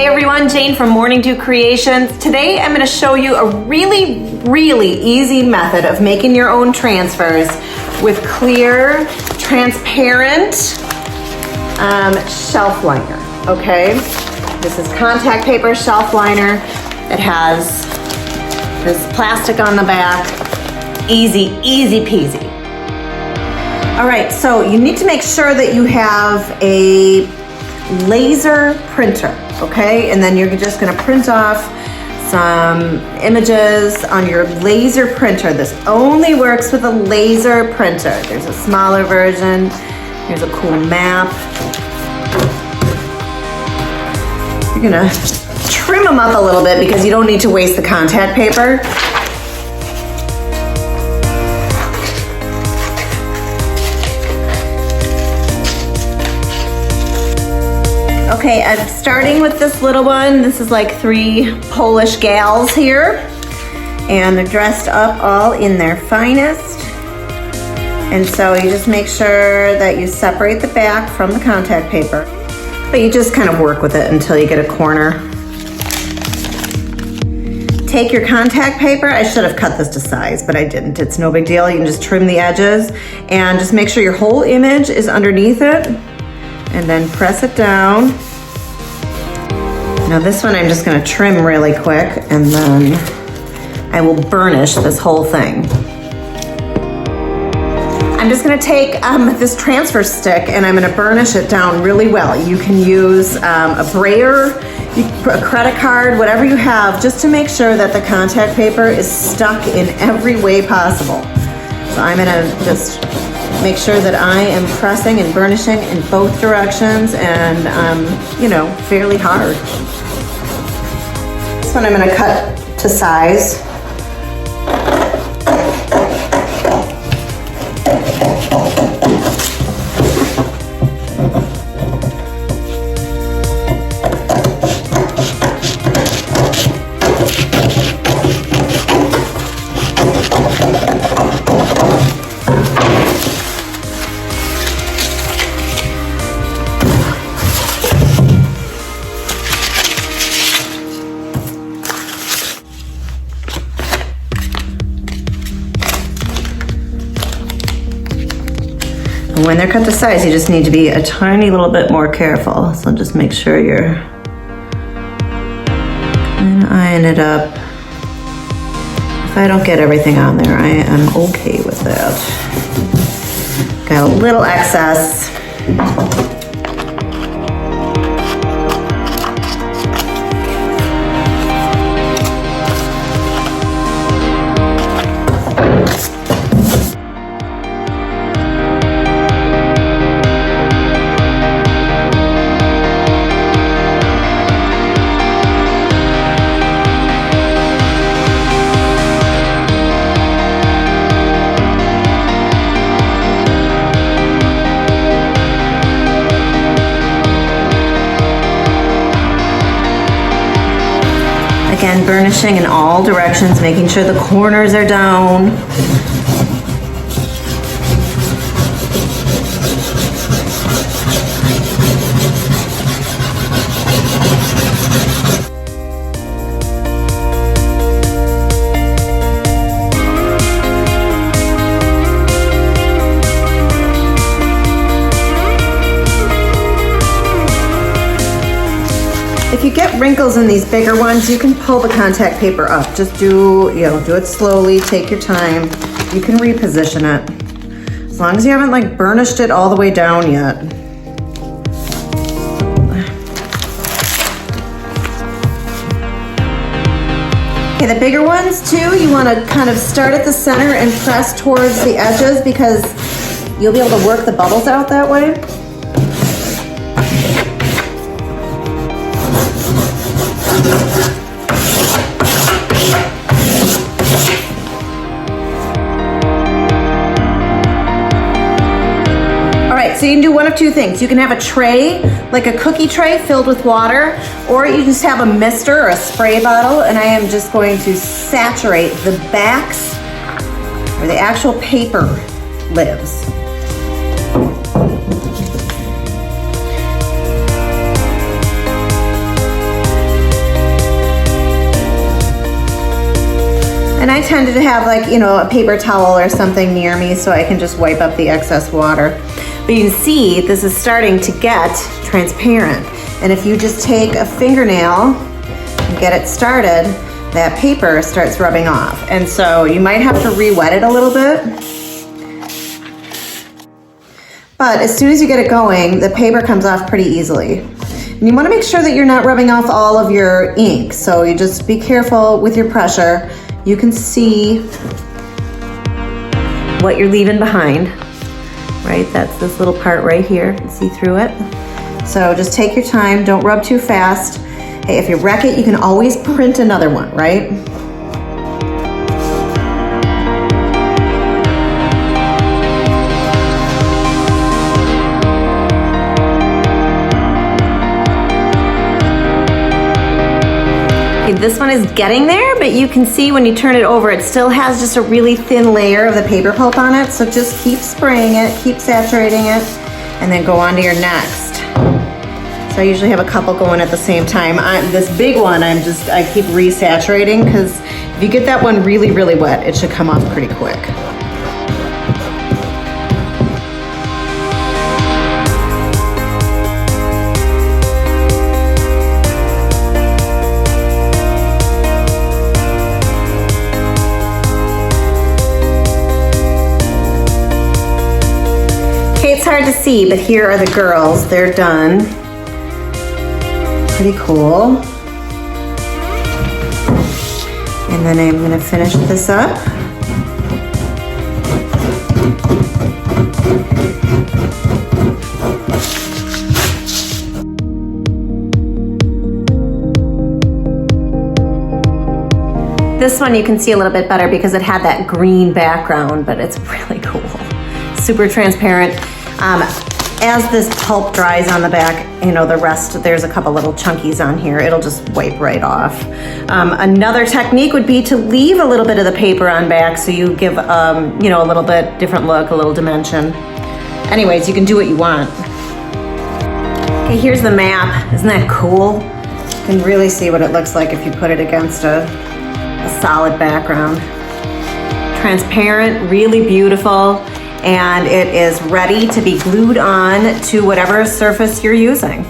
Hey everyone, Jane from Morning Dew Creations. Today I'm going to show you a really easy method of making your own transfers with clear, transparent shelf liner, okay? This is contact paper shelf liner. It has this plastic on the back. Easy peasy. All right, so you need to make sure that you have a laser printer, okay? And then you're just gonna print off some images on your laser printer. This only works with a laser printer. There's a smaller version. Here's a cool map. You're gonna trim them up a little bit because you don't need to waste the contact paper. Okay, I'm starting with this little one. This is like 3 Polish gals here, and they're dressed up all in their finest. And so you just make sure that you separate the back from the contact paper, but you just kind of work with it until you get a corner. Take your contact paper. I should have cut this to size, but I didn't. It's no big deal. You can just trim the edges and just make sure your whole image is underneath it, and then press it down. Now this one I'm just gonna trim really quick, and then I will burnish this whole thing. I'm just gonna take this transfer stick and I'm gonna burnish it down really well. You can use a brayer, a credit card, whatever you have, just to make sure that the contact paper is stuck in every way possible. So I'm gonna just make sure that I am pressing and burnishing in both directions, and fairly hard. This one I'm gonna cut to size. When they're cut to size, you just need to be a tiny little bit more careful. So just make sure you're kind of eyeing it up. If I don't get everything on there, I am okay with that. Got a little excess. Again, burnishing in all directions, making sure the corners are down. If you get wrinkles in these bigger ones, you can pull the contact paper up. Just do it slowly, take your time. You can reposition it. As long as you haven't like burnished it all the way down yet. Okay, the bigger ones too, you want to kind of start at the center and press towards the edges because you'll be able to work the bubbles out that way. So you can do one of two things. You can have a tray, like a cookie tray filled with water, or you just have a mister or a spray bottle, and I am just going to saturate the backs where the actual paper lives. And I tended to have like, a paper towel or something near me so I can just wipe up the excess water. But you can see this is starting to get transparent. And if you just take a fingernail and get it started, that paper starts rubbing off. And so you might have to re-wet it a little bit. But as soon as you get it going, the paper comes off pretty easily. And you want to make sure that you're not rubbing off all of your ink. So you just be careful with your pressure. You can see what you're leaving behind, right? That's this little part right here. You can see through it. So just take your time. Don't rub too fast. Hey, if you wreck it, you can always print another one, right? This one is getting there, but you can see when you turn it over, it still has just a really thin layer of the paper pulp on it. So just keep spraying it, keep saturating it, and then go on to your next. So I usually have a couple going at the same time. This big one, I keep resaturating because if you get that one really, really wet, it should come off pretty quick. It's hard to see, but here are the girls. They're done. Pretty cool. And then I'm going to finish this up. This one you can see a little bit better because it had that green background, but it's really cool. Super transparent. As this pulp dries on the back, the rest, there's a couple little chunkies on here. It'll just wipe right off. Another technique would be to leave a little bit of the paper on back so you give, a little bit different look, a little dimension. Anyways, you can do what you want. Okay, here's the map. Isn't that cool? You can really see what it looks like if you put it against a solid background. Transparent, really beautiful. And it is ready to be glued on to whatever surface you're using.